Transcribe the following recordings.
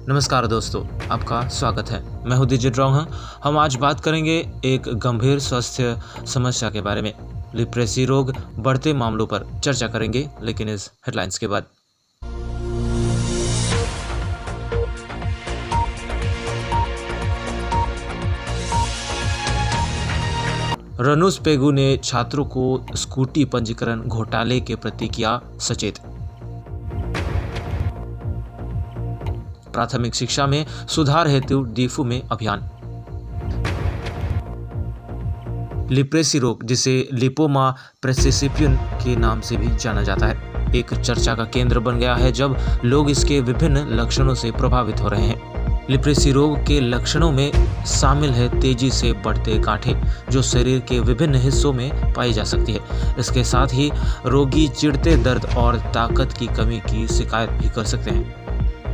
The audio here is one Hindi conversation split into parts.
नमस्कार दोस्तों, आपका स्वागत है। मैं हूं दिजित रॉन्ग। हम आज बात करेंगे एक गंभीर स्वास्थ्य समस्या के बारे में। लिप्रेसी रोग बढ़ते मामलों पर चर्चा करेंगे, लेकिन इस हेडलाइंस के बाद। रनूस पेगू ने छात्रों को स्कूटी पंजीकरण घोटाले के प्रति किया सचेत। प्राथमिक शिक्षा में सुधार हेतु डीफू में अभियान। लिप्रेसी रोग, जिसे लिपोमा प्रेसिसिपियन के नाम से भी जाना जाता है, एक चर्चा का केंद्र बन गया है जब लोग इसके विभिन्न लक्षणों से प्रभावित हो रहे हैं। लिप्रेसी रोग के लक्षणों में शामिल है तेजी से बढ़ते गांठें, जो शरीर के विभिन्न हिस्सों में पाई जा सकती है। इसके साथ ही रोगी चिढ़ते दर्द और ताकत की कमी की शिकायत भी कर सकते हैं।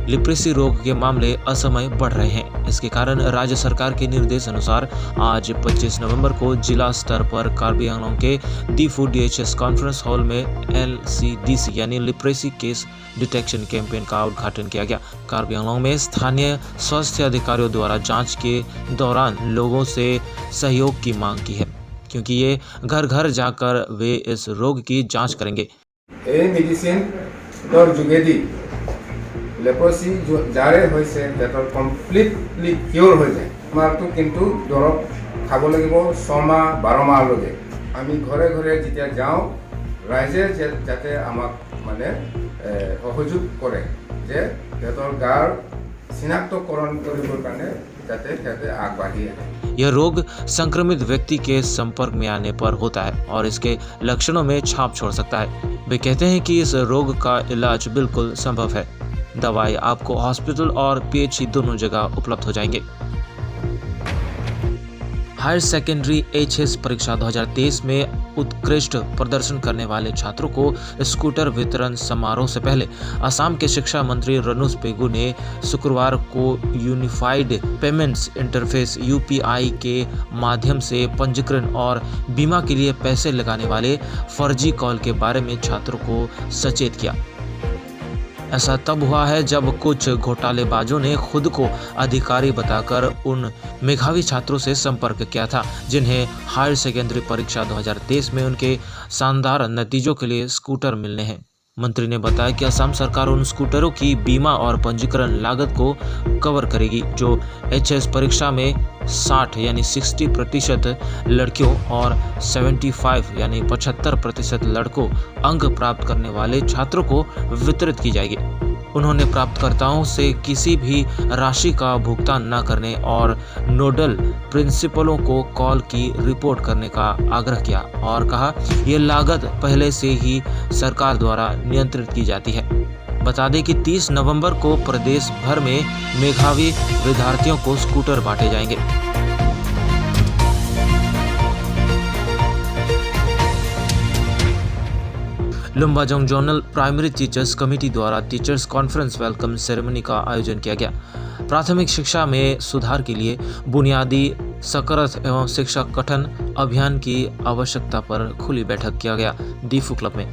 लिप्रेसी रोग के मामले असमय बढ़ रहे हैं। इसके कारण राज्य सरकार के निर्देश अनुसार आज 25 नवंबर को जिला स्तर पर कार्बी आंगलोंग के डीफू DHS कॉन्फ्रेंस हॉल में LCDC यानी लिप्रेसी केस डिटेक्शन कैंपेन का उद्घाटन किया गया। कार्बी आंगलोंग में स्थानीय स्वास्थ्य अधिकारियों द्वारा जांच के दौरान लोगों से सहयोग की मांग की है, क्योंकि ये घर घर जाकर वे इस रोग की जाँच करेंगे। लेप्रोसी जारे होइसे तेतर कमप्लीटली कियोर हो जाए मारतो किन्तु दरब खाब লাগিব 6 माह 12 माह लगे आमी घरे घरे जिতিয়া जाओ राइजे जाते आमाक माने सहयोग करे जे तेतर गार चिनाक्तकरण करिबर काने जाते तेते आगबाढ़ी आए। यह रोग संक्रमित व्यक्ति के संपर्क में आने पर होता है और इसके लक्षणों में छाप छोड़ सकता है। वे कहते हैं कि इस रोग का इलाज बिल्कुल संभव है। दवाई आपको हॉस्पिटल और PHC दोनों जगह उपलब्ध हो जाएंगे। हायर सेकेंडरी HS परीक्षा 2023 में उत्कृष्ट प्रदर्शन करने वाले छात्रों को स्कूटर वितरण समारोह से पहले असम के शिक्षा मंत्री रनूस पेगू ने शुक्रवार को यूनिफाइड पेमेंट्स इंटरफेस UPI के माध्यम से पंजीकरण और बीमा के लिए पैसे लगाने वाले फर्जी कॉल के बारे में छात्रों को सचेत किया। ऐसा तब हुआ है जब कुछ घोटालेबाजों ने खुद को अधिकारी बताकर उन मेधावी छात्रों से संपर्क किया था, जिन्हें हायर सेकेंडरी परीक्षा 2023 में उनके शानदार नतीजों के लिए स्कूटर मिलने हैं। मंत्री ने बताया कि असम सरकार उन स्कूटरों की बीमा और पंजीकरण लागत को कवर करेगी जो HS परीक्षा में 60 यानी 60% लड़कियों और 75 यानी 75% लड़कों अंक प्राप्त करने वाले छात्रों को वितरित की जाएगी। उन्होंने प्राप्तकर्ताओं से किसी भी राशि का भुगतान न करने और नोडल प्रिंसिपलों को कॉल की रिपोर्ट करने का आग्रह किया और कहा, यह लागत पहले से ही सरकार द्वारा नियंत्रित की जाती है। बता दें कि 30 नवंबर को प्रदेश भर में मेधावी विद्यार्थियों को स्कूटर बांटे जाएंगे। लुम्बाजोंग जोनल प्राइमरी टीचर्स कमेटी द्वारा टीचर्स कॉन्फ्रेंस वेलकम सेरेमनी का आयोजन किया गया। प्राथमिक शिक्षा में सुधार के लिए बुनियादी सकरत एवं शिक्षा गठन अभियान की आवश्यकता पर खुली बैठक किया गया डीफू क्लब में।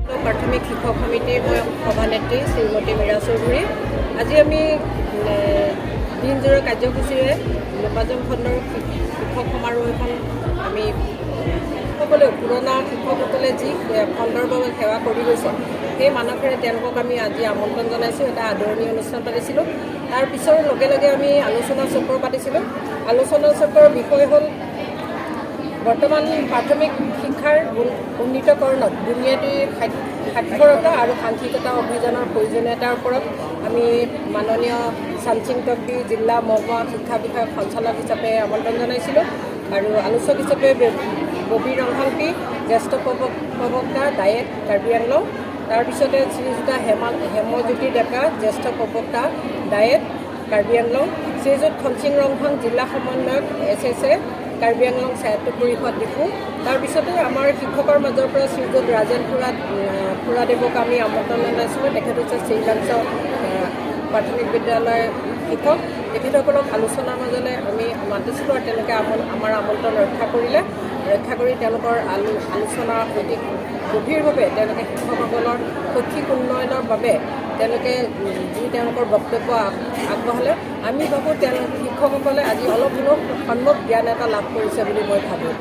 प्राथमिक शिक्षक समितिर मैं सभानेत्री श्रीमती मीरा चौधरी। आज आमी दिनजोৰা কাৰ্যসূচীৰে লুম্বাজং খণ্ডৰ শিক্ষক সমাৰোহ এখন আমি সকলো পুৰণা শিক্ষকসকলে যি খণ্ডৰ বাবে সেৱা কৰি গৈছে সেই মানসেৰে তেওঁলোকক আমি আজি আমন্ত্ৰণ জনাইছোঁ। এটা আদৰণীয় অনুষ্ঠান পাতিছিলোঁ। তাৰ পিছৰ লগে লগে আমি আলোচনা চক্ৰ পাতিছিলোঁ। আলোচনা চক্ৰৰ বিষয় হ'ল বৰ্তমান প্ৰাথমিক শিক্ষাৰ উন্নীতকৰণত বুনিয়াদী সাক্ষৰতা আৰু সাংখ্যিকতা অভিযানৰ প্ৰয়োজনীয়তাৰ ওপৰত আমি মাননীয় চামচিং টকদি জিলা মহকুমা শিক্ষা বিষয়ক সঞ্চালক হিচাপে আমন্ত্ৰণ জনাইছিলোঁ আৰু আলোচক হিচাপে ববি ৰংহাংপি জ্যেষ্ঠ প্ৰবক্তা ডায়েট কাৰ্বি আংলং, তাৰপিছতে শ্ৰীযুতা হেমজ্যোতি ডেকা জ্যেষ্ঠ প্ৰবক্তা ডায়েট কাৰ্বি আংলং, শ্ৰীযুত খনচিং ৰংহাং জিলা সমন্বয়ক SSA কাৰ্বি আংলং স্বায়ত্ত পৰিষদ ডিফু। তাৰপিছতে আমাৰ শিক্ষকৰ মাজৰ পৰা শ্ৰীযুত ৰাজেন খুৰাদেৱক আমি আমন্ত্ৰণ জনাইছিলোঁ। তেখেত হৈছে শ্ৰীকাঞ্চ প্ৰাথমিক বিদ্যালয়ৰ শিক্ষক। তেখেতসকলক আলোচনাৰ মাজলৈ আমি মাতিছিলোঁ আৰু তেওঁলোকে আমাৰ আমন্ত্ৰণ ৰক্ষা কৰি তেওঁলোকৰ আলোচনা অতি গভীৰভাৱে তেওঁলোকে শিক্ষকসকলৰ শৈক্ষিক উন্নয়নৰ বাবে তেওঁলোকে যি তেওঁলোকৰ বক্তব্য আগবঢ়ালে আমি ভাবোঁ শিক্ষকসকলে আজি অলপ হ'লেও সম্যক জ্ঞান এটা লাভ কৰিছে বুলি মই ভাবোঁ।